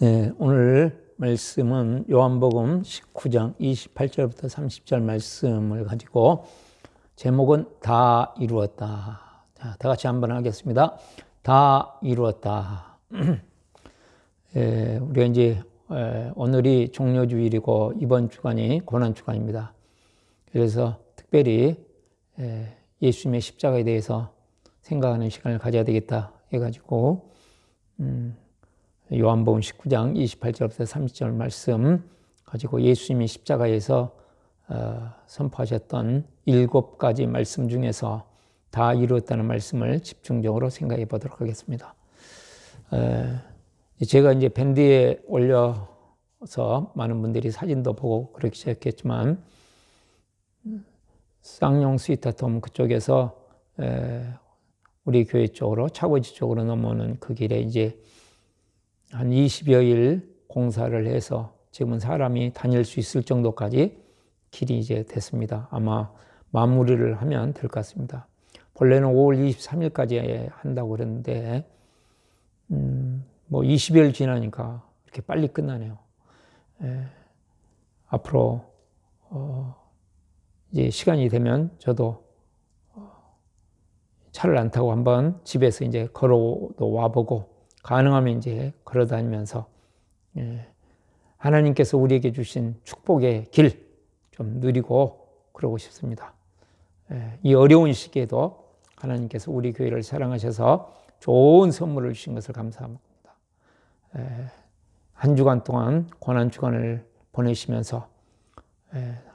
네, 오늘 말씀은 요한복음 19장 28절부터 30절 말씀을 가지고 제목은 다 이루었다. 자, 다 같이 한번 하겠습니다. 다 이루었다. 우리가 이제 오늘이 종료주일이고 이번 주간이 고난주간입니다. 그래서 특별히 예수님의 십자가에 대해서 생각하는 시간을 가져야 되겠다 해가지고 요한복음 19장 28절부터 30절 말씀 가지고 예수님이 십자가에서 선포하셨던 7가지 말씀 중에서 다 이루었다는 말씀을 집중적으로 생각해 보도록 하겠습니다. 제가 이제 밴드에 올려서 많은 분들이 사진도 보고 그렇게 시작했지만 쌍용 스위트홈 그쪽에서 우리 교회 쪽으로 차고지 쪽으로 넘어오는 그 길에 이제 한 20여일 공사를 해서 지금은 사람이 다닐 수 있을 정도까지 길이 이제 됐습니다. 아마 마무리를 하면 될 것 같습니다. 본래는 5월 23일까지 한다고 그랬는데 뭐 20여일 지나니까 이렇게 빨리 끝나네요. 앞으로 이제 시간이 되면 저도 차를 안 타고 한번 집에서 이제 걸어도 와보고 가능하면 이제 걸어 다니면서 하나님께서 우리에게 주신 축복의 길 좀 누리고 그러고 싶습니다. 이 어려운 시기에도 하나님께서 우리 교회를 사랑하셔서 좋은 선물을 주신 것을 감사합니다. 한 주간 동안 고난주간을 보내시면서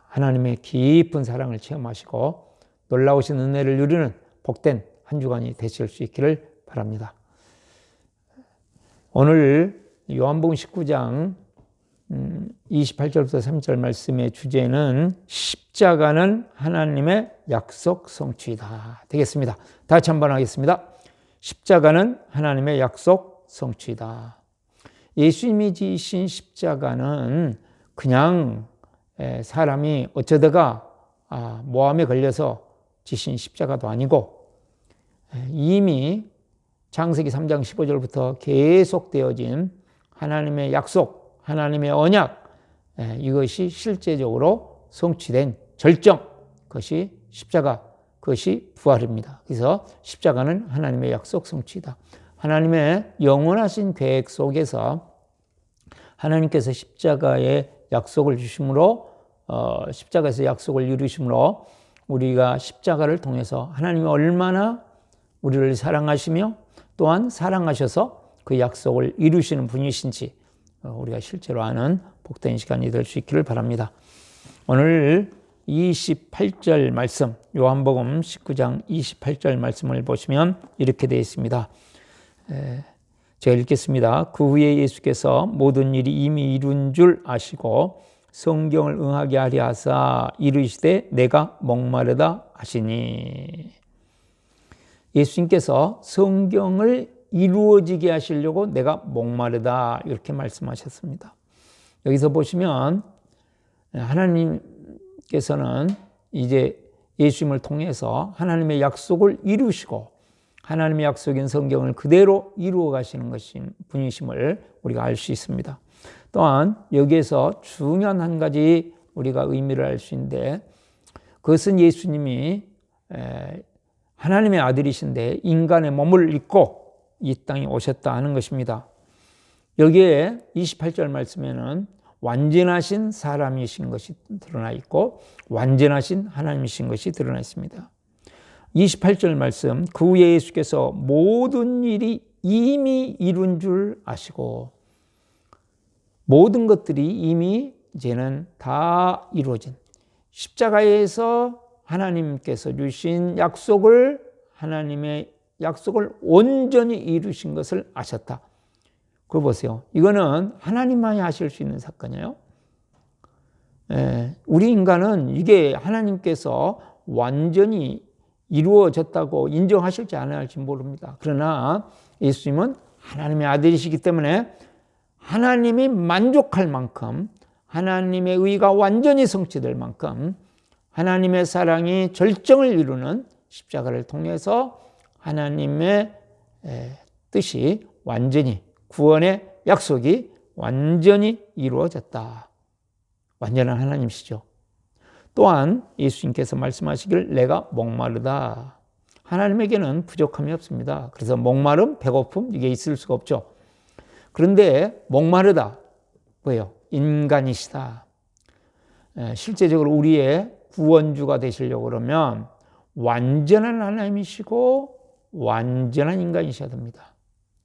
하나님의 깊은 사랑을 체험하시고 놀라우신 은혜를 누리는 복된 한 주간이 되실 수 있기를 바랍니다. 오늘 요한복음 19장 28절부터 30절 말씀의 주제는 십자가는 하나님의 약속 성취이다 되겠습니다. 다 같이 한번 하겠습니다. 십자가는 하나님의 약속 성취이다. 예수님이 지신 십자가는 그냥 사람이 어쩌다가 모함에 걸려서 지신 십자가도 아니고 이미 창세기 3장 15절부터 계속되어진 하나님의 약속, 하나님의 언약, 이것이 실제적으로 성취된 절정, 그것이 십자가, 그것이 부활입니다. 그래서 십자가는 하나님의 약속 성취다. 하나님의 영원하신 계획 속에서 하나님께서 십자가의 약속을 주심으로 십자가에서 약속을 이루심으로 우리가 십자가를 통해서 하나님이 얼마나 우리를 사랑하시며 또한 사랑하셔서 그 약속을 이루시는 분이신지 우리가 실제로 아는 복된 시간이 될 수 있기를 바랍니다. 오늘 28절 말씀, 요한복음 19장 28절 말씀을 보시면 이렇게 되어 있습니다. 제가 읽겠습니다. 그 후에 예수께서 모든 일이 이미 이룬 줄 아시고 성경을 응하게 하려 하사 이르시되 내가 목마르다 하시니. 예수님께서 성경을 이루어지게 하시려고 내가 목마르다 이렇게 말씀하셨습니다. 여기서 보시면 하나님께서는 이제 예수님을 통해서 하나님의 약속을 이루시고 하나님의 약속인 성경을 그대로 이루어 가시는 것인 분이심을 우리가 알 수 있습니다. 또한 여기에서 중요한 한 가지 우리가 의미를 알 수 있는데 그것은 예수님이 하나님의 아들이신데 인간의 몸을 입고 이 땅에 오셨다 하는 것입니다. 여기에 28절 말씀에는 완전하신 사람이신 것이 드러나 있고 완전하신 하나님이신 것이 드러나 있습니다. 28절 말씀, 그 후에 예수께서 모든 일이 이미 이룬 줄 아시고 모든 것들이 이미 이제는 다 이루어진 십자가에서 하나님께서 주신 약속을 하나님의 약속을 온전히 이루신 것을 아셨다. 그거 보세요. 이거는 하나님만이 하실 수 있는 사건이에요. 우리 인간은 이게 하나님께서 완전히 이루어졌다고 인정하실지 안 할지 모릅니다. 그러나 예수님은 하나님의 아들이시기 때문에 하나님이 만족할 만큼 하나님의 의가 완전히 성취될 만큼 하나님의 사랑이 절정을 이루는 십자가를 통해서 하나님의 뜻이 완전히 구원의 약속이 완전히 이루어졌다. 완전한 하나님이시죠. 또한 예수님께서 말씀하시길 내가 목마르다. 하나님에게는 부족함이 없습니다. 그래서 목마름, 배고픔 이게 있을 수가 없죠. 그런데 목마르다. 뭐예요? 인간이시다. 실제적으로 우리의 구원주가 되시려고 그러면 완전한 하나님이시고 완전한 인간이셔야 됩니다.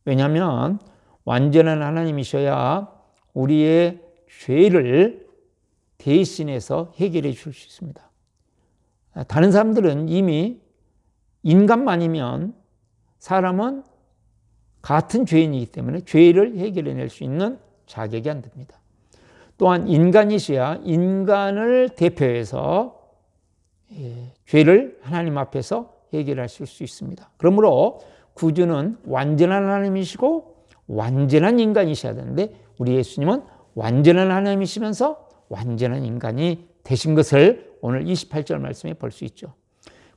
왜냐하면 완전한 하나님이셔야 우리의 죄를 대신해서 해결해 줄 수 있습니다. 다른 사람들은 이미 인간만이면 사람은 같은 죄인이기 때문에 죄를 해결해낼 수 있는 자격이 안 됩니다. 또한 인간이셔야 인간을 대표해서 죄를 하나님 앞에서 해결하실 수 있습니다. 그러므로 구주는 완전한 하나님이시고 완전한 인간이셔야 되는데 우리 예수님은 완전한 하나님이시면서 완전한 인간이 되신 것을 오늘 28절 말씀에 볼 수 있죠.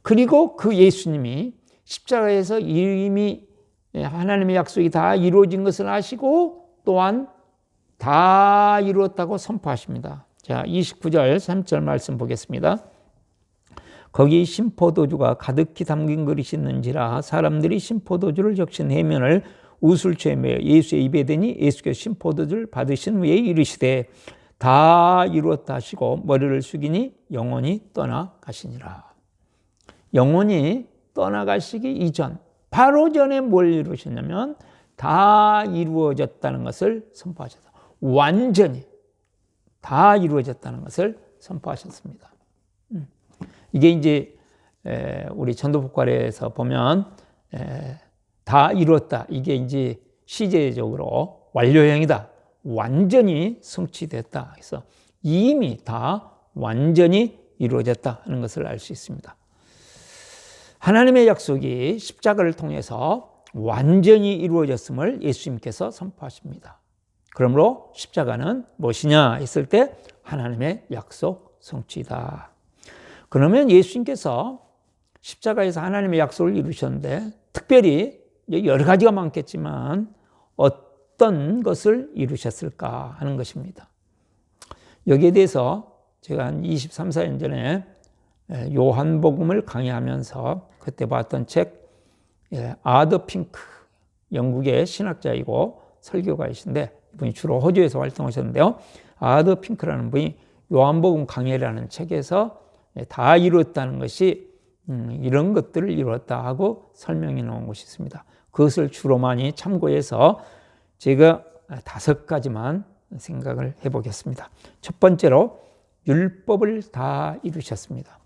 그리고 그 예수님이 십자가에서 이미 하나님의 약속이 다 이루어진 것을 아시고 또한 다 이루었다고 선포하십니다. 자, 29절 3절 말씀 보겠습니다. 거기 신포도주가 가득히 담긴 그릇이 있는지라 사람들이 신포도주를 적신 해면을 우슬초에 매어 예수의 입에 대니 예수께서 신포도주를 받으신 후에 이르시되 다 이루었다 하시고 머리를 숙이니 영원히 떠나가시니라. 영원히 떠나가시기 이전, 바로 전에 뭘 이루셨냐면 다 이루어졌다는 것을 선포하셨다. 완전히 다 이루어졌다는 것을 선포하셨습니다. 이게 이제 우리 전도복활에서 보면 다 이루었다. 이게 이제 시제적으로 완료형이다. 완전히 성취됐다. 그래서 이미 다 완전히 이루어졌다 하는 것을 알 수 있습니다. 하나님의 약속이 십자가를 통해서 완전히 이루어졌음을 예수님께서 선포하십니다. 그러므로 십자가는 무엇이냐 했을 때 하나님의 약속 성취다. 그러면 예수님께서 십자가에서 하나님의 약속을 이루셨는데 특별히 여러 가지가 많겠지만 어떤 것을 이루셨을까 하는 것입니다. 여기에 대해서 제가 한 23, 4년 전에 요한복음을 강의하면서 그때 봤던 책 아더 핑크, 영국의 신학자이고 설교가이신데 이분이 주로 호주에서 활동하셨는데요. 아더 핑크라는 분이 요한복음 강해라는 책에서 다 이루었다는 것이 이런 것들을 이루었다 하고 설명해 놓은 것이 있습니다. 그것을 주로 많이 참고해서 제가 5가지만 생각을 해보겠습니다. 첫 번째로 율법을 다 이루셨습니다.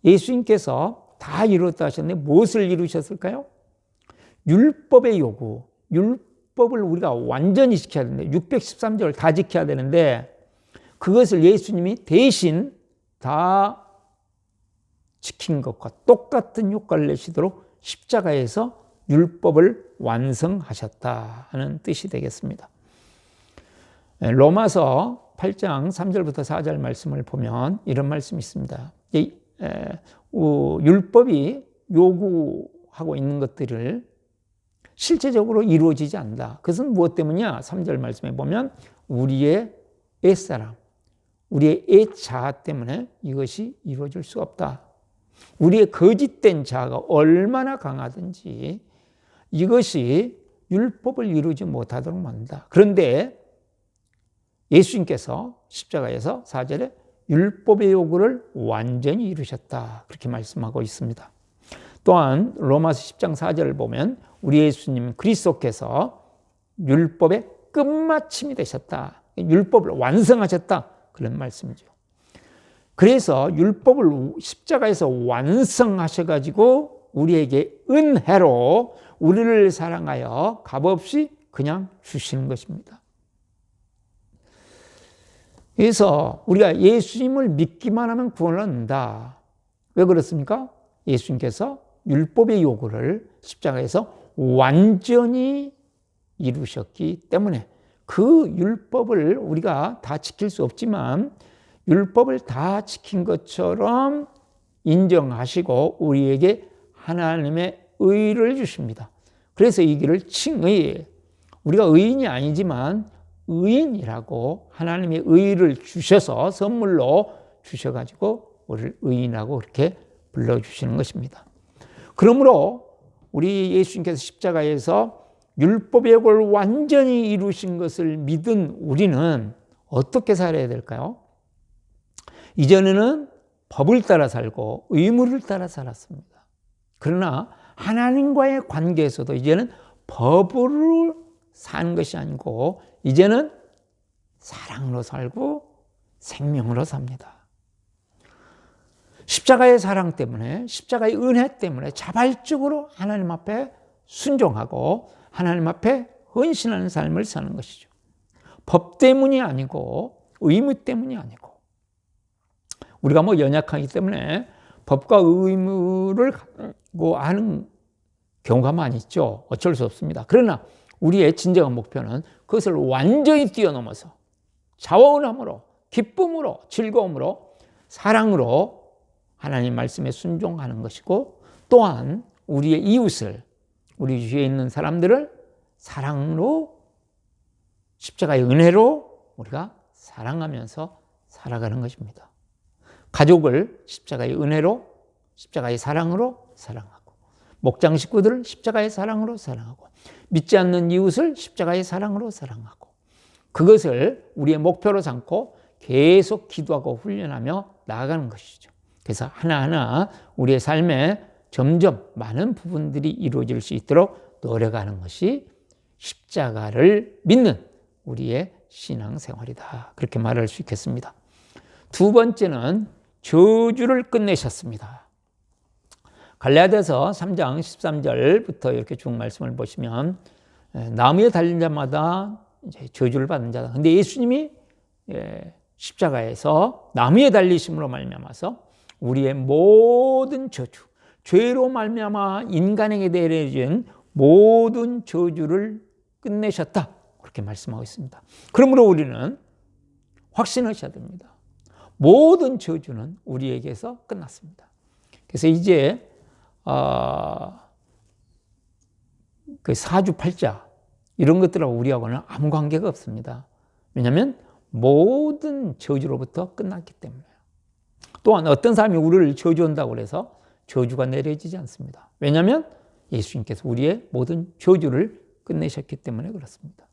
예수님께서 다 이루었다 하셨는데 무엇을 이루셨을까요? 율법의 요구, 율법을 우리가 완전히 지켜야 되는데 613조를 다 지켜야 되는데 그것을 예수님이 대신 다 지킨 것과 똑같은 효과를 내시도록 십자가에서 율법을 완성하셨다 하는 뜻이 되겠습니다. 로마서 8장 3절부터 4절 말씀을 보면 이런 말씀이 있습니다. 율법이 요구하고 있는 것들을 실제적으로 이루어지지 않는다. 그것은 무엇 때문이냐? 3절 말씀에 보면 우리의 옛사람, 우리의 옛자아 때문에 이것이 이루어질 수가 없다. 우리의 거짓된 자아가 얼마나 강하든지 이것이 율법을 이루지 못하도록 만든다. 그런데 예수님께서 십자가에서 4절에 율법의 요구를 완전히 이루셨다. 그렇게 말씀하고 있습니다. 또한 로마서 10장 4절을 보면 우리 예수님 그리스도께서 율법의 끝마침이 되셨다. 율법을 완성하셨다. 그런 말씀이죠. 그래서 율법을 십자가에서 완성하셔가지고 우리에게 은혜로 우리를 사랑하여 값없이 그냥 주시는 것입니다. 그래서 우리가 예수님을 믿기만 하면 구원을 얻는다. 왜 그렇습니까? 예수님께서 율법의 요구를 십자가에서 완전히 이루셨기 때문에 그 율법을 우리가 다 지킬 수 없지만 율법을 다 지킨 것처럼 인정하시고 우리에게 하나님의 의를 주십니다. 그래서 이 길을 칭의, 우리가 의인이 아니지만 의인이라고 하나님의 의를 주셔서 선물로 주셔가지고 우리를 의인이라고 그렇게 불러주시는 것입니다. 그러므로 우리 예수님께서 십자가에서 율법의 걸 완전히 이루신 것을 믿은 우리는 어떻게 살아야 될까요? 이전에는 법을 따라 살고 의무를 따라 살았습니다. 그러나 하나님과의 관계에서도 이제는 법으로 사는 것이 아니고 이제는 사랑으로 살고 생명으로 삽니다. 십자가의 사랑 때문에, 십자가의 은혜 때문에 자발적으로 하나님 앞에 순종하고 하나님 앞에 헌신하는 삶을 사는 것이죠. 법 때문이 아니고 의무 때문이 아니고, 우리가 뭐 연약하기 때문에 법과 의무를 갖고 하는 경우가 많이 있죠. 어쩔 수 없습니다. 그러나 우리의 진정한 목표는 그것을 완전히 뛰어넘어서 자원함으로, 기쁨으로, 즐거움으로, 사랑으로 하나님 말씀에 순종하는 것이고, 또한 우리의 이웃을, 우리 주위에 있는 사람들을 사랑으로, 십자가의 은혜로 우리가 사랑하면서 살아가는 것입니다. 가족을 십자가의 은혜로, 십자가의 사랑으로 사랑하고, 목장 식구들을 십자가의 사랑으로 사랑하고, 믿지 않는 이웃을 십자가의 사랑으로 사랑하고, 그것을 우리의 목표로 삼고 계속 기도하고 훈련하며 나아가는 것이죠. 그래서 하나하나 우리의 삶에 점점 많은 부분들이 이루어질 수 있도록 노력하는 것이 십자가를 믿는 우리의 신앙생활이다, 그렇게 말할 수 있겠습니다. 두 번째는 저주를 끝내셨습니다. 갈라디아서 3장 13절부터 이렇게 쭉 말씀을 보시면, 나무에 달린 자마다 이제 저주를 받는 자다. 근데 예수님이 십자가에서 나무에 달리심으로 말미암아서 우리의 모든 저주, 죄로 말미암아 인간에게 내려진 모든 저주를 끝내셨다, 그렇게 말씀하고 있습니다. 그러므로 우리는 확신하셔야 됩니다. 모든 저주는 우리에게서 끝났습니다. 그래서 이제 그 사주팔자 이런 것들하고 우리하고는 아무 관계가 없습니다. 왜냐하면 모든 저주로부터 끝났기 때문에요. 또한 어떤 사람이 우리를 저주한다고 해서 저주가 내려지지 않습니다. 왜냐하면 예수님께서 우리의 모든 저주를 끝내셨기 때문에 그렇습니다.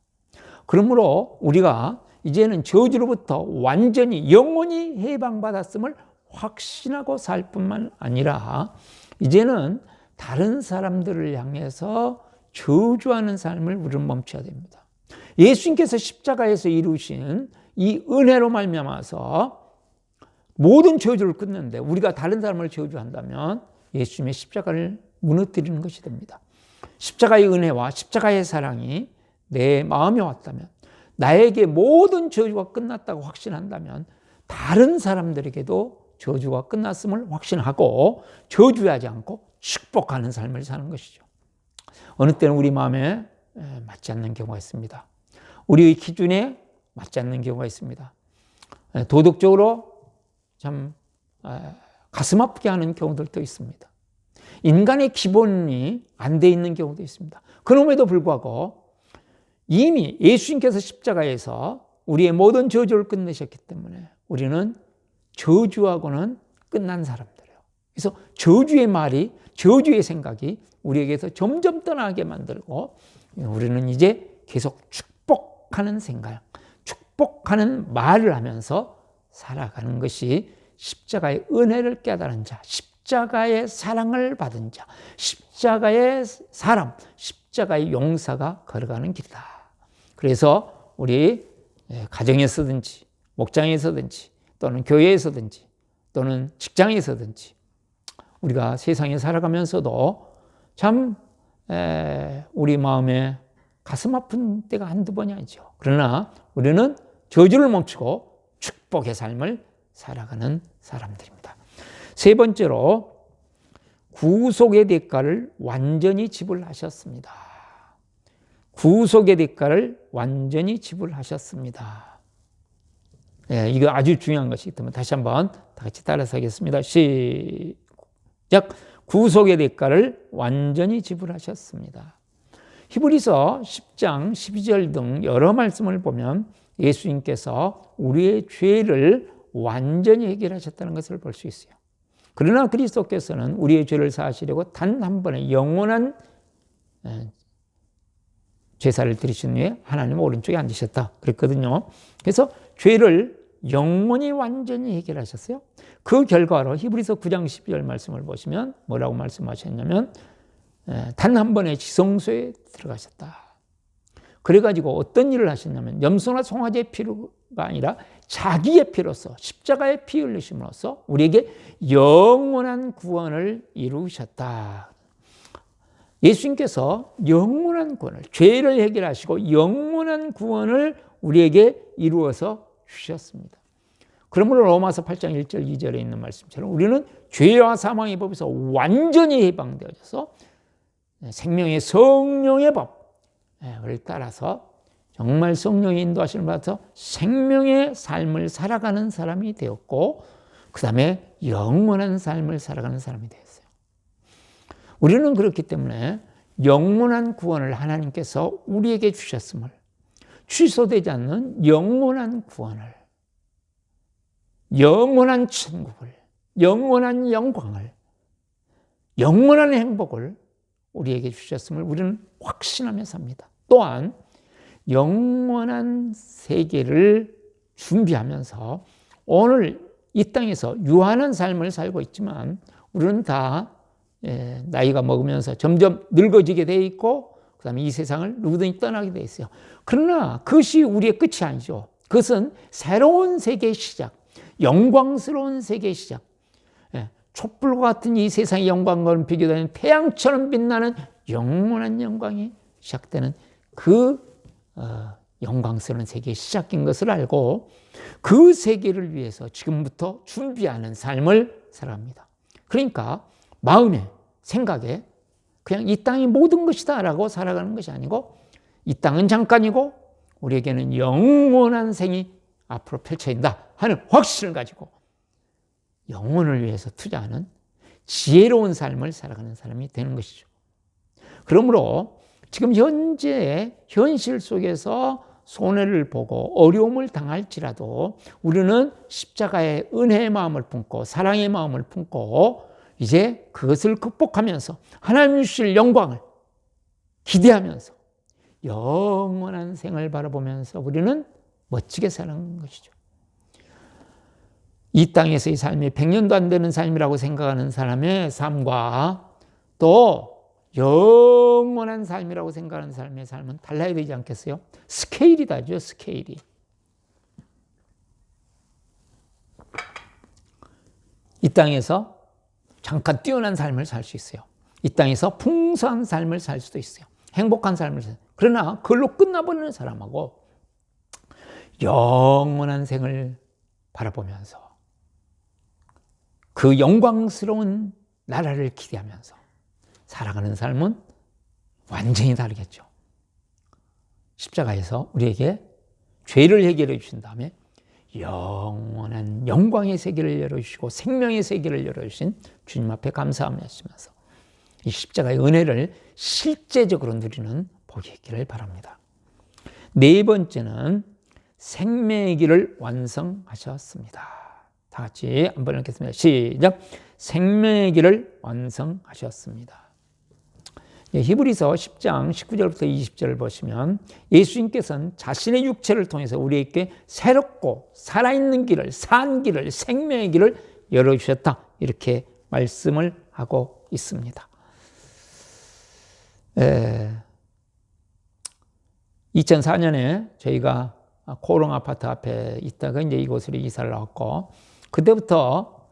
그러므로 우리가 이제는 저주로부터 완전히 영원히 해방받았음을 확신하고 살 뿐만 아니라 이제는 다른 사람들을 향해서 저주하는 삶을 우리는 멈춰야 됩니다. 예수님께서 십자가에서 이루신 이 은혜로 말미암아서 모든 저주를 끊는데 우리가 다른 사람을 저주한다면 예수님의 십자가를 무너뜨리는 것이 됩니다. 십자가의 은혜와 십자가의 사랑이 내 마음에 왔다면, 나에게 모든 저주가 끝났다고 확신한다면 다른 사람들에게도 저주가 끝났음을 확신하고 저주하지 않고 축복하는 삶을 사는 것이죠. 어느 때는 우리 마음에 맞지 않는 경우가 있습니다. 우리의 기준에 맞지 않는 경우가 있습니다. 도덕적으로 참 가슴 아프게 하는 경우들도 있습니다. 인간의 기본이 안 돼 있는 경우도 있습니다. 그럼에도 불구하고 이미 예수님께서 십자가에서 우리의 모든 저주를 끝내셨기 때문에 우리는 저주하고는 끝난 사람들이에요. 그래서 저주의 말이, 저주의 생각이 우리에게서 점점 떠나게 만들고, 우리는 이제 계속 축복하는 생각, 축복하는 말을 하면서 살아가는 것이 십자가의 은혜를 깨달은 자, 십자가의 사랑을 받은 자, 십자가의 사람, 십자가의 용사가 걸어가는 길이다. 그래서 우리 가정에서든지 목장에서든지 또는 교회에서든지 또는 직장에서든지 우리가 세상에 살아가면서도 참 우리 마음에 가슴 아픈 때가 한두 번이 아니죠. 그러나 우리는 저주를 멈추고 축복의 삶을 살아가는 사람들입니다. 세 번째로 구속의 대가를 완전히 지불하셨습니다. 구속의 대가를 완전히 지불하셨습니다. 이거 아주 중요한 것이기 때문에 다시 한번 다 같이 따라서 하겠습니다. 시작. 구속의 대가를 완전히 지불하셨습니다. 히브리서 10장 12절 등 여러 말씀을 보면 예수님께서 우리의 죄를 완전히 해결하셨다는 것을 볼 수 있어요. 그러나 그리스도께서는 우리의 죄를 사하시려고 단 한 번의 영원한 제사를 드리신 후에 하나님 오른쪽에 앉으셨다 그랬거든요. 그래서 죄를 영원히 완전히 해결하셨어요. 그 결과로 히브리서 9장 12절 말씀을 보시면 뭐라고 말씀하셨냐면 단 한 번의 지성소에 들어가셨다. 그래가지고 어떤 일을 하셨냐면 염소나 송아지의 피로가 아니라 자기의 피로서 십자가의 피 흘리심으로써 우리에게 영원한 구원을 이루셨다. 예수님께서 영원한 구원을, 죄를 해결하시고 영원한 구원을 우리에게 이루어서 주셨습니다. 그러므로 로마서 8장 1절 2절에 있는 말씀처럼 우리는 죄와 사망의 법에서 완전히 해방되어져서 생명의 성령의 법을 따라서 정말 성령의 인도하심을 받아서 생명의 삶을 살아가는 사람이 되었고 그 다음에 영원한 삶을 살아가는 사람이 되었어요. 우리는 그렇기 때문에 영원한 구원을 하나님께서 우리에게 주셨음을, 취소되지 않는 영원한 구원을, 영원한 천국을, 영원한 영광을, 영원한 행복을 우리에게 주셨음을 우리는 확신하며 삽니다. 또한 영원한 세계를 준비하면서 오늘 이 땅에서 유한한 삶을 살고 있지만 우리는 다 나이가 먹으면서 점점 늙어지게 돼 있고 그 다음에 이 세상을 누구든지 떠나게 돼 있어요. 그러나 그것이 우리의 끝이 아니죠. 그것은 새로운 세계의 시작, 영광스러운 세계의 시작. 촛불과 같은 이 세상의 영광과는 비교되는 태양처럼 빛나는 영원한 영광이 시작되는 그 영광스러운 세계의 시작인 것을 알고 그 세계를 위해서 지금부터 준비하는 삶을 살아갑니다. 그러니까 마음에, 생각에 그냥 이 땅이 모든 것이다 라고 살아가는 것이 아니고 이 땅은 잠깐이고 우리에게는 영원한 생이 앞으로 펼쳐진다 하는 확신을 가지고 영혼을 위해서 투자하는 지혜로운 삶을 살아가는 사람이 되는 것이죠. 그러므로 지금 현재 현실 속에서 손해를 보고 어려움을 당할지라도 우리는 십자가의 은혜의 마음을 품고 사랑의 마음을 품고 이제 그것을 극복하면서 하나님 주실 영광을 기대하면서 영원한 생을 바라보면서 우리는 멋지게 사는 것이죠. 이 땅에서의 삶이 100년도 안 되는 삶이라고 생각하는 사람의 삶과 또 영원한 삶이라고 생각하는 사람의 삶은 달라야 되지 않겠어요? 스케일이 다르죠, 스케일이. 이 땅에서 잠깐 뛰어난 삶을 살 수 있어요. 이 땅에서 풍성한 삶을 살 수도 있어요. 행복한 삶을 살. 그러나 그걸로 끝나버리는 사람하고 영원한 생을 바라보면서 그 영광스러운 나라를 기대하면서 살아가는 삶은 완전히 다르겠죠. 십자가에서 우리에게 죄를 해결해 주신 다음에 영원한 영광의 세계를 열어주시고 생명의 세계를 열어주신 주님 앞에 감사하면서 이 십자가의 은혜를 실제적으로 누리는 복이 있기를 바랍니다. 네 번째는 생명의 길을 완성하셨습니다. 다 같이 한번 읽겠습니다. 시작. 생명의 길을 완성하셨습니다. 히브리서 10장 19절부터 20절을 보시면 예수님께서는 자신의 육체를 통해서 우리에게 새롭고 살아있는 길을, 산 길을, 생명의 길을 열어주셨다. 이렇게 말씀을 하고 있습니다. 2004년에 저희가 코롱 아파트 앞에 있다가 이제 이곳으로 이사를 왔고 그때부터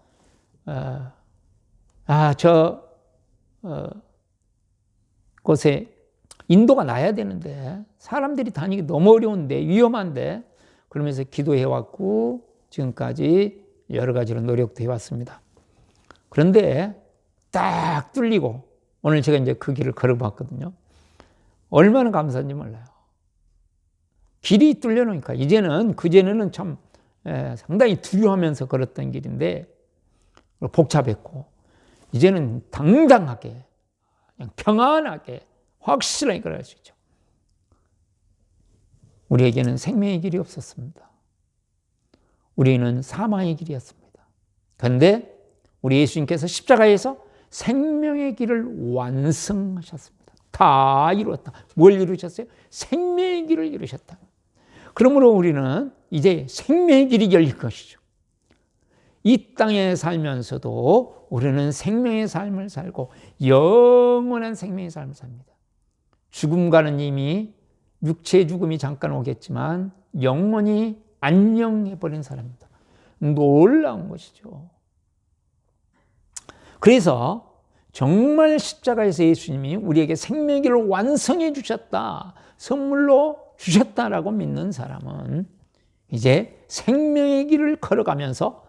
곳에 인도가 나야 되는데 사람들이 다니기 너무 어려운데 위험한데 그러면서 기도해왔고 지금까지 여러 가지로 노력도 해왔습니다. 그런데 딱 뚫리고 오늘 제가 이제 그 길을 걸어봤거든요. 얼마나 감사한지 몰라요. 길이 뚫려놓으니까 이제는 그전에는 참 상당히 두려워하면서 걸었던 길인데 복잡했고 이제는 당당하게 그냥 평안하게 확실하게 그럴 수 있죠. 우리에게는 생명의 길이 없었습니다. 우리는 사망의 길이었습니다. 그런데 우리 예수님께서 십자가에서 생명의 길을 완성하셨습니다. 다 이루었다. 뭘 이루셨어요? 생명의 길을 이루셨다. 그러므로 우리는 이제 생명의 길이 열릴 것이죠. 이 땅에 살면서도 우리는 생명의 삶을 살고 영원한 생명의 삶을 삽니다. 죽음과는 이미 육체의 죽음이 잠깐 오겠지만 영원히 안녕해버린 사람입니다. 놀라운 것이죠. 그래서 정말 십자가에서 예수님이 우리에게 생명의 길을 완성해 주셨다, 선물로 주셨다라고 믿는 사람은 이제 생명의 길을 걸어가면서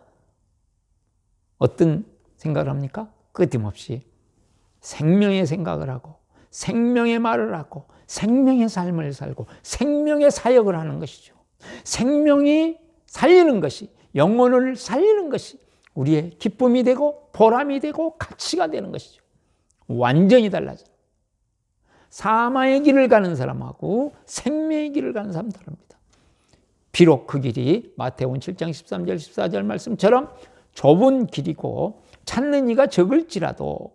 어떤 생각을 합니까? 끊임없이 생명의 생각을 하고 생명의 말을 하고 생명의 삶을 살고 생명의 사역을 하는 것이죠. 생명이 살리는 것이, 영혼을 살리는 것이 우리의 기쁨이 되고 보람이 되고 가치가 되는 것이죠. 완전히 달라져. 사망의 길을 가는 사람하고 생명의 길을 가는 사람 다릅니다. 비록 그 길이 마태복음 7장 13절 14절 말씀처럼 좁은 길이고 찾는 이가 적을지라도,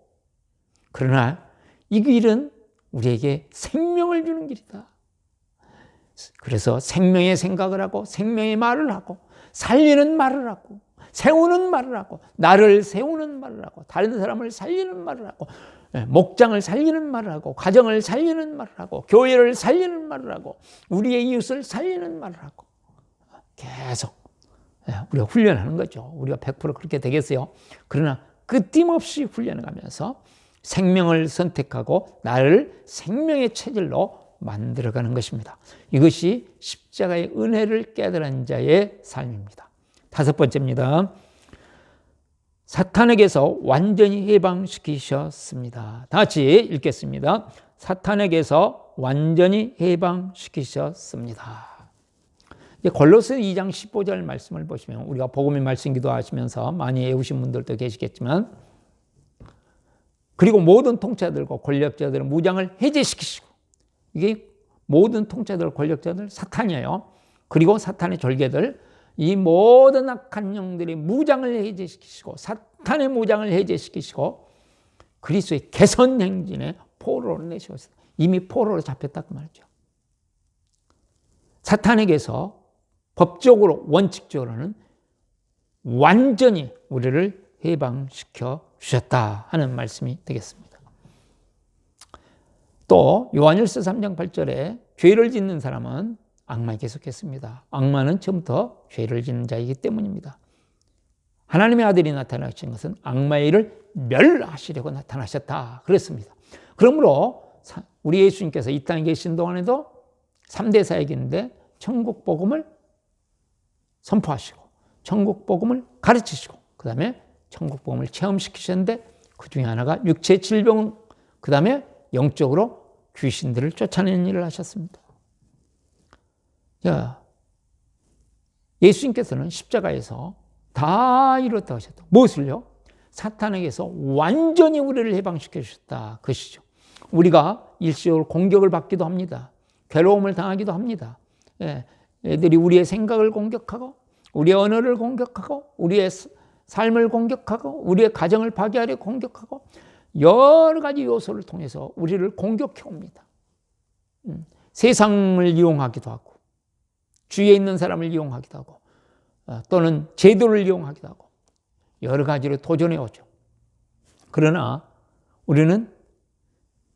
그러나 이 길은 우리에게 생명을 주는 길이다. 그래서 생명의 생각을 하고 생명의 말을 하고 살리는 말을 하고 세우는 말을 하고 나를 세우는 말을 하고 다른 사람을 살리는 말을 하고 목장을 살리는 말을 하고 가정을 살리는 말을 하고 교회를 살리는 말을 하고 우리의 이웃을 살리는 말을 하고 계속 우리가 훈련하는 거죠. 우리가 100% 그렇게 되겠어요? 그러나 끊임없이 훈련해가면서 생명을 선택하고 나를 생명의 체질로 만들어가는 것입니다. 이것이 십자가의 은혜를 깨달은 자의 삶입니다. 다섯 번째입니다. 사탄에게서 완전히 해방시키셨습니다. 다 같이 읽겠습니다. 사탄에게서 완전히 해방시키셨습니다. 골로새 2장 15절 말씀을 보시면 우리가 복음의 말씀 기도하시면서 많이 외우신 분들도 계시겠지만, 그리고 모든 통치자들과 권력자들의 무장을 해제시키시고, 이게 모든 통치자들 권력자들 사탄이에요. 그리고 사탄의 졸개들, 이 모든 악한 영들의 무장을 해제시키시고 사탄의 무장을 해제시키시고 그리스도의 개선 행진에 포로를 내셨어요. 이미 포로로 잡혔다 그 말이죠. 사탄에게서 법적으로 원칙적으로는 완전히 우리를 해방시켜 주셨다 하는 말씀이 되겠습니다. 또 요한일서 3장 8절에 죄를 짓는 사람은 악마에게 속했습니다. 악마는 처음부터 죄를 짓는 자이기 때문입니다. 하나님의 아들이 나타나신 것은 악마의 일을 멸하시려고 나타나셨다 그랬습니다. 그러므로 우리 예수님께서 이 땅에 계신 동안에도 3대 사역인데 천국 복음을 선포하시고 천국 복음을 가르치시고 그 다음에 천국 복음을 체험시키셨는데 그 중에 하나가 육체 질병, 그 다음에 영적으로 귀신들을 쫓아내는 일을 하셨습니다. 예수님께서는 십자가에서 다 이뤘다고 하셨다. 무엇을요? 사탄에게서 완전히 우리를 해방시켜 주셨다. 그것이죠. 우리가 일시적으로 공격을 받기도 합니다. 괴로움을 당하기도 합니다. 애들이 우리의 생각을 공격하고 우리의 언어를 공격하고 우리의 삶을 공격하고 우리의 가정을 파괴하려 공격하고 여러 가지 요소를 통해서 우리를 공격해 옵니다. 세상을 이용하기도 하고 주위에 있는 사람을 이용하기도 하고 또는 제도를 이용하기도 하고 여러 가지로 도전해 오죠. 그러나 우리는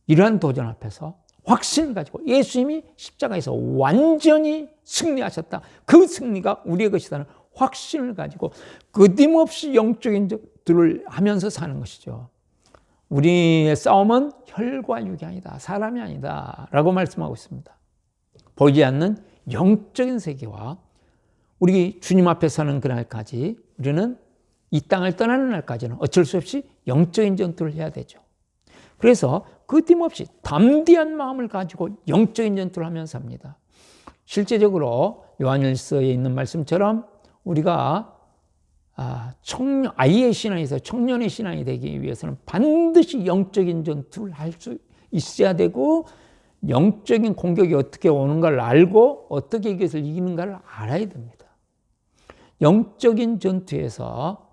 이러한 도전 앞에서 확신을 가지고 예수님이 십자가에서 완전히 승리하셨다. 그 승리가 우리의 것이라는 확신을 가지고 끊임없이 영적인 것들을 하면서 사는 것이죠. 우리의 싸움은 혈과 육이 아니다. 사람이 아니다. 라고 말씀하고 있습니다. 보이지 않는 영적인 세계와 우리 주님 앞에 서는 그날까지 우리는 이 땅을 떠나는 날까지는 어쩔 수 없이 영적인 전투를 해야 되죠. 그래서 끊임없이 담대한 마음을 가지고 영적인 전투를 하면서 합니다. 실제적으로 요한일서에 있는 말씀처럼 우리가 아이의 신앙에서 청년의 신앙이 되기 위해서는 반드시 영적인 전투를 할 수 있어야 되고 영적인 공격이 어떻게 오는 걸 알고 어떻게 이것을 이기는가를 알아야 됩니다. 영적인 전투에서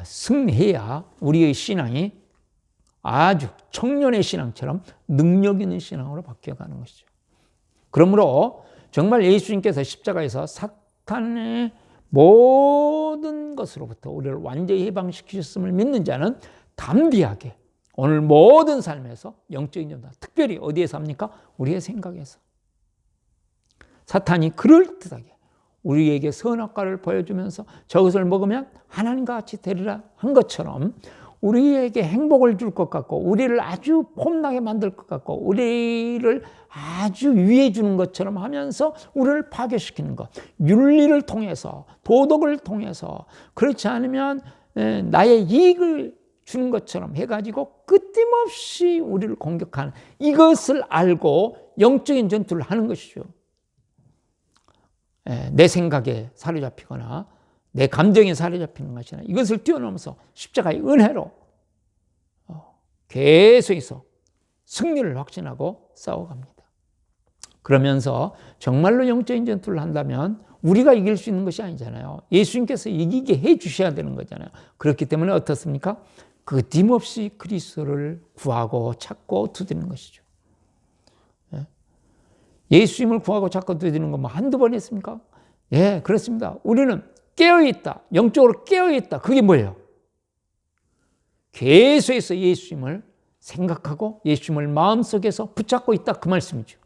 승리해야 우리의 신앙이 아주 청년의 신앙처럼 능력 있는 신앙으로 바뀌어가는 것이죠. 그러므로 정말 예수님께서 십자가에서 사탄의 모든 것으로부터 우리를 완전히 해방시키셨음을 믿는 자는 담대하게 오늘 모든 삶에서 영적인 전투, 특별히 어디에서 합니까? 우리의 생각에서. 사탄이 그럴듯하게 우리에게 선악과를 보여주면서 저것을 먹으면 하나님과 같이 되리라 한 것처럼 우리에게 행복을 줄 것 같고 우리를 아주 폼나게 만들 것 같고 우리를 아주 유해해 주는 것처럼 하면서 우리를 파괴시키는 것, 윤리를 통해서 도덕을 통해서 그렇지 않으면 나의 이익을 주는 것처럼 해가지고 끊임없이 우리를 공격하는 이것을 알고 영적인 전투를 하는 것이죠. 내 생각에 사로잡히거나 내 감정에 사로잡히는 것이 아니라 이것을 뛰어넘어서 십자가의 은혜로 계속해서 승리를 확신하고 싸워갑니다. 그러면서 정말로 영적인 전투를 한다면 우리가 이길 수 있는 것이 아니잖아요. 예수님께서 이기게 해 주셔야 되는 거잖아요. 그렇기 때문에 어떻습니까? 끊임없이 그리스도를 구하고 찾고 두드리는 것이죠. 예수님을 구하고 찾고 두드리는 건 뭐 한두 번 했습니까? 예, 그렇습니다. 우리는 깨어있다. 영적으로 깨어있다. 그게 뭐예요? 계속해서 예수님을 생각하고 예수님을 마음속에서 붙잡고 있다. 그 말씀이죠.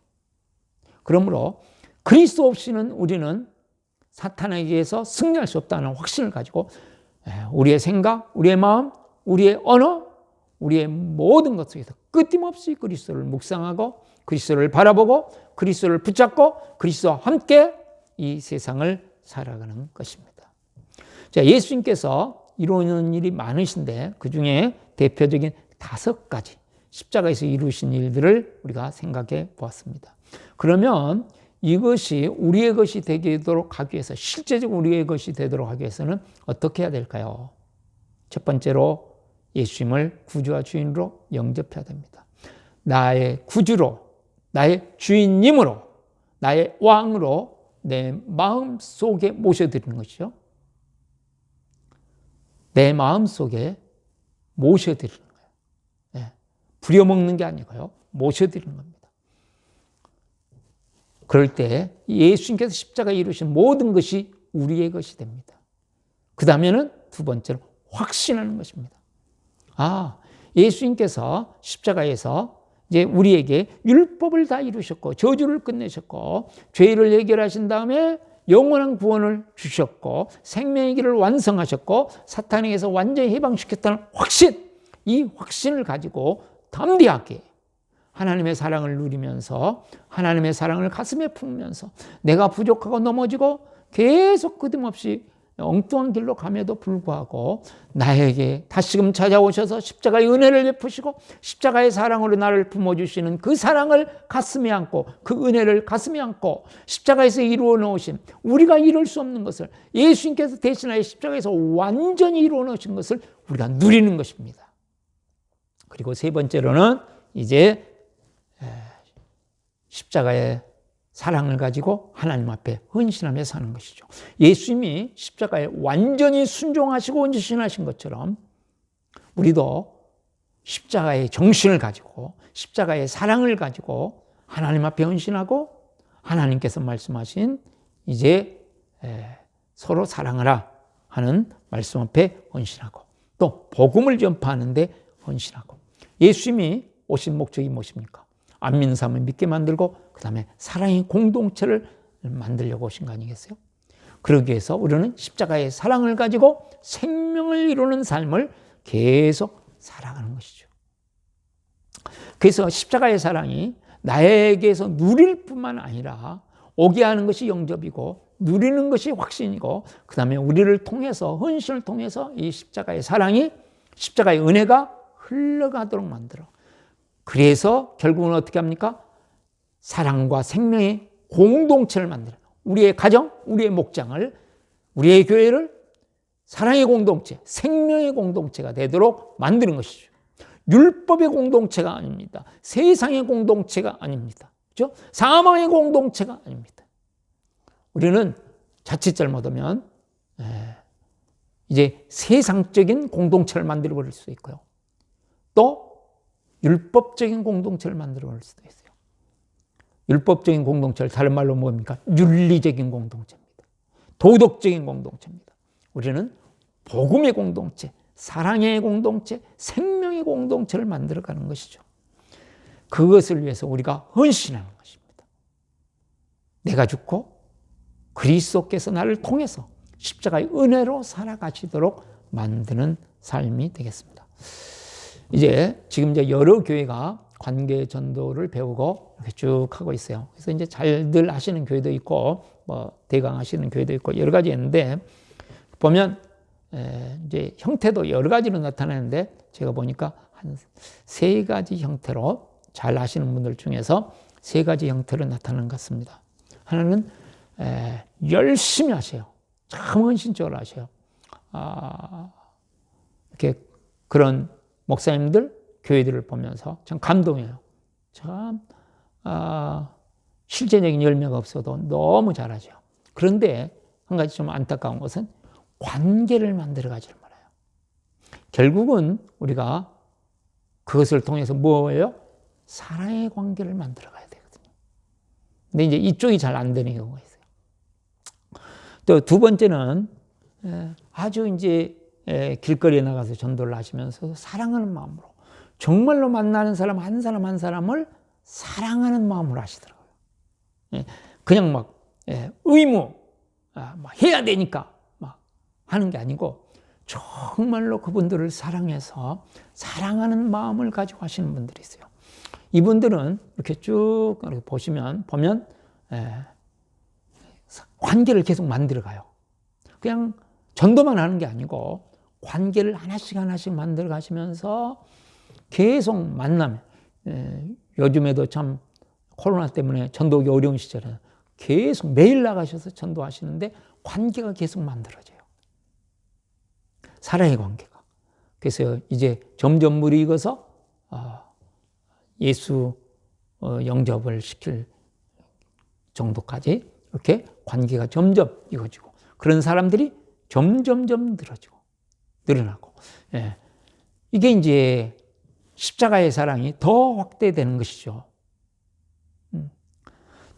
그러므로 그리스도 없이는 우리는 사탄에게서 승리할 수 없다는 확신을 가지고 우리의 생각, 우리의 마음, 우리의 언어, 우리의 모든 것 속에서 끊임없이 그리스도를 묵상하고 그리스도를 바라보고 그리스도를 붙잡고 그리스도와 함께 이 세상을 살아가는 것입니다. 자, 예수님께서 이루는 일이 많으신데 그중에 대표적인 5가지 십자가에서 이루신 일들을 우리가 생각해 보았습니다. 그러면 이것이 우리의 것이 되도록 하기 위해서 실제적으로 우리의 것이 되도록 하기 위해서는 어떻게 해야 될까요? 첫 번째로 예수님을 구주와 주인으로 영접해야 됩니다. 나의 구주로, 나의 주인님으로, 나의 왕으로 내 마음속에 모셔드리는 것이죠. 내 마음속에 모셔드리는 거예요. 네. 부려먹는 게 아니고요. 모셔드리는 겁니다. 그럴 때 예수님께서 십자가에 이루신 모든 것이 우리의 것이 됩니다. 그 다음에는 두 번째로 확신하는 것입니다. 아, 예수님께서 십자가에서 이제 우리에게 율법을 다 이루셨고 저주를 끝내셨고 죄를 해결하신 다음에 영원한 구원을 주셨고 생명의 길을 완성하셨고 사탄에게서 완전히 해방시켰다는 확신, 이 확신을 가지고 담대하게 하나님의 사랑을 누리면서 하나님의 사랑을 가슴에 품으면서 내가 부족하고 넘어지고 계속 끊임없이 엉뚱한 길로 감에도 불구하고 나에게 다시금 찾아오셔서 십자가의 은혜를 베푸시고 십자가의 사랑으로 나를 품어주시는 그 사랑을 가슴에 안고 그 은혜를 가슴에 안고 십자가에서 이루어 놓으신 우리가 이룰 수 없는 것을 예수님께서 대신하여 십자가에서 완전히 이루어 놓으신 것을 우리가 누리는 것입니다. 그리고 세 번째로는 이제 십자가의 사랑을 가지고 하나님 앞에 헌신하며 사는 것이죠. 예수님이 십자가에 완전히 순종하시고 헌신하신 것처럼 우리도 십자가의 정신을 가지고 십자가의 사랑을 가지고 하나님 앞에 헌신하고 하나님께서 말씀하신 이제 서로 사랑하라 하는 말씀 앞에 헌신하고 또 복음을 전파하는데 헌신하고 예수님이 오신 목적이 무엇입니까? 안 믿는 사람을 믿게 만들고 그 다음에 사랑의 공동체를 만들려고 오신 거 아니겠어요? 그러기 위해서 우리는 십자가의 사랑을 가지고 생명을 이루는 삶을 계속 살아가는 것이죠. 그래서 십자가의 사랑이 나에게서 누릴 뿐만 아니라 오게 하는 것이 영접이고 누리는 것이 확신이고 그 다음에 우리를 통해서 헌신을 통해서 이 십자가의 사랑이 십자가의 은혜가 흘러가도록 만들어. 그래서 결국은 어떻게 합니까? 사랑과 생명의 공동체를 만들어요. 우리의 가정, 우리의 목장을, 우리의 교회를 사랑의 공동체, 생명의 공동체가 되도록 만드는 것이죠. 율법의 공동체가 아닙니다. 세상의 공동체가 아닙니다. 그렇죠? 사망의 공동체가 아닙니다. 우리는 자칫 잘못하면 이제 세상적인 공동체를 만들어 버릴 수 있고요. 또 율법적인 공동체를 만들어 버릴 수도 있어요. 율법적인 공동체를 다른 말로 뭡니까? 윤리적인 공동체입니다. 도덕적인 공동체입니다. 우리는 복음의 공동체, 사랑의 공동체, 생명의 공동체를 만들어가는 것이죠. 그것을 위해서 우리가 헌신하는 것입니다. 내가 죽고 그리스도께서 나를 통해서 십자가의 은혜로 살아가시도록 만드는 삶이 되겠습니다. 지금 여러 교회가 관계 전도를 배우고 이렇게 쭉 하고 있어요. 그래서 이제 잘들 하시는 교회도 있고, 대강 하시는 교회도 있고, 여러 가지 있는데, 보면, 이제 형태도 여러 가지로 나타나는데, 제가 보니까 한 3가지 형태로 잘 하시는 분들 중에서 3가지 형태로 나타나는 것 같습니다. 하나는, 열심히 하세요. 참 헌신적으로 하세요. 이렇게 그런 목사님들, 교회들을 보면서 참 감동해요. 참, 실제적인 열매가 없어도 너무 잘하죠. 그런데 한 가지 좀 안타까운 것은 관계를 만들어가지를 말아요. 결국은 우리가 그것을 통해서 뭐예요? 사랑의 관계를 만들어가야 되거든요. 근데 이제 이쪽이 잘 안 되는 경우가 있어요. 또 2번째는 아주 이제 길거리에 나가서 전도를 하시면서 사랑하는 마음으로 정말로 만나는 사람 한 사람 한 사람을 사랑하는 마음으로 하시더라고요. 그냥 막 의무 막 해야 되니까 막 하는 게 아니고 정말로 그분들을 사랑해서 사랑하는 마음을 가지고 하시는 분들이 있어요. 이분들은 이렇게 쭉 이렇게 보면 관계를 계속 만들어가요. 그냥 전도만 하는 게 아니고 관계를 하나씩 만들어 가시면서 계속 만나면, 요즘에도 참 코로나 때문에 전도하기 어려운 시절에 계속 매일 나가셔서 전도하시는데 관계가 계속 만들어져요. 사랑의 관계가. 그래서 이제 점점 물이 익어서 예수 영접을 시킬 정도까지 이렇게 관계가 점점 이어지고 그런 사람들이 점점점 늘어나고 이게 이제 십자가의 사랑이 더 확대되는 것이죠.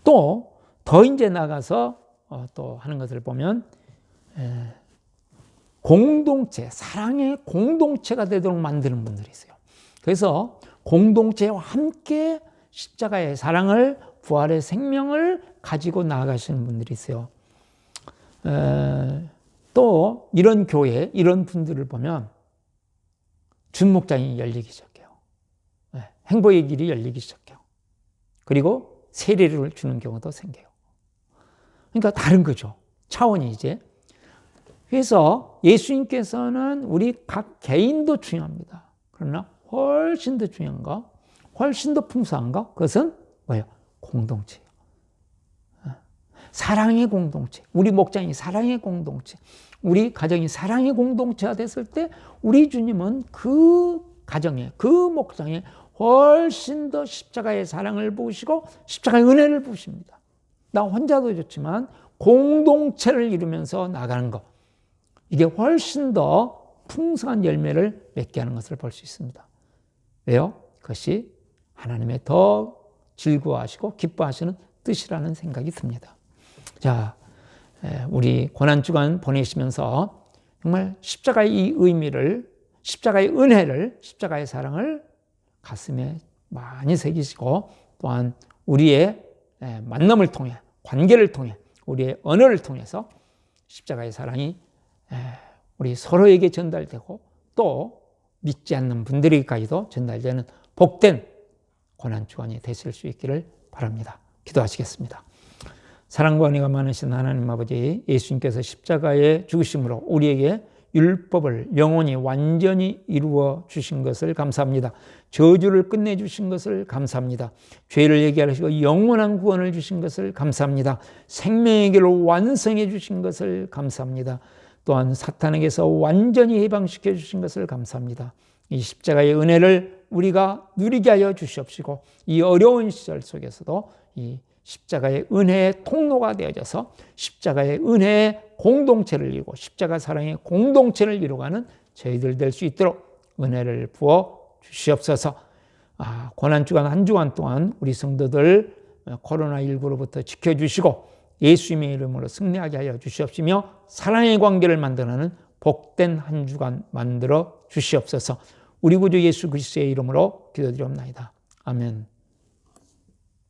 또 더 이제 나가서 또 하는 것을 보면 공동체, 사랑의 공동체가 되도록 만드는 분들이 있어요. 그래서 공동체와 함께 십자가의 사랑을, 부활의 생명을 가지고 나아가시는 분들이 있어요. 또 이런 교회, 이런 분들을 보면 준목장이 열리기 시작해요. 행복의 길이 열리기 시작해요. 그리고 세례를 주는 경우도 생겨요. 그러니까 다른 거죠. 차원이 이제. 그래서 예수님께서는 우리 각 개인도 중요합니다. 그러나 훨씬 더 중요한 거, 훨씬 더 풍성한 거, 그것은 뭐예요? 공동체예요. 사랑의 공동체. 우리 목장이 사랑의 공동체. 우리 가정이 사랑의 공동체가 됐을 때 우리 주님은 그 가정에, 그 목장에 훨씬 더 십자가의 사랑을 부으시고 십자가의 은혜를 부으십니다. 나 혼자도 좋지만 공동체를 이루면서 나가는 것. 이게 훨씬 더 풍성한 열매를 맺게 하는 것을 볼 수 있습니다. 왜요? 그것이 하나님의 더 즐거워하시고 기뻐하시는 뜻이라는 생각이 듭니다. 자, 우리 고난주간 보내시면서 정말 십자가의 이 의미를, 십자가의 은혜를, 십자가의 사랑을 가슴에 많이 새기시고 또한 우리의 만남을 통해, 관계를 통해, 우리의 언어를 통해서 십자가의 사랑이 우리 서로에게 전달되고 또 믿지 않는 분들에게까지도 전달되는 복된 고난주간이 되실 수 있기를 바랍니다. 기도하시겠습니다. 사랑과 은혜가 많으신 하나님 아버지, 예수님께서 십자가의 죽으심으로 우리에게 율법을 영원히 완전히 이루어 주신 것을 감사합니다. 저주를 끝내주신 것을 감사합니다. 죄를 해결하시고 영원한 구원을 주신 것을 감사합니다. 생명의 길을 완성해 주신 것을 감사합니다. 또한 사탄에게서 완전히 해방시켜 주신 것을 감사합니다. 이 십자가의 은혜를 우리가 누리게 하여 주시옵시고 이 어려운 시절 속에서도 이 십자가의 은혜의 통로가 되어져서 십자가의 은혜의 공동체를 이루고 십자가 사랑의 공동체를 이루어가는 저희들 될 수 있도록 은혜를 부어 주시옵소서. 고난주간 한 주간 동안 우리 성도들 코로나19로부터 지켜주시고 예수님의 이름으로 승리하게 하여 주시옵시며 사랑의 관계를 만들어가는 복된 한 주간 만들어 주시옵소서. 우리 구주 예수 그리스도의 이름으로 기도드리옵나이다. 아멘.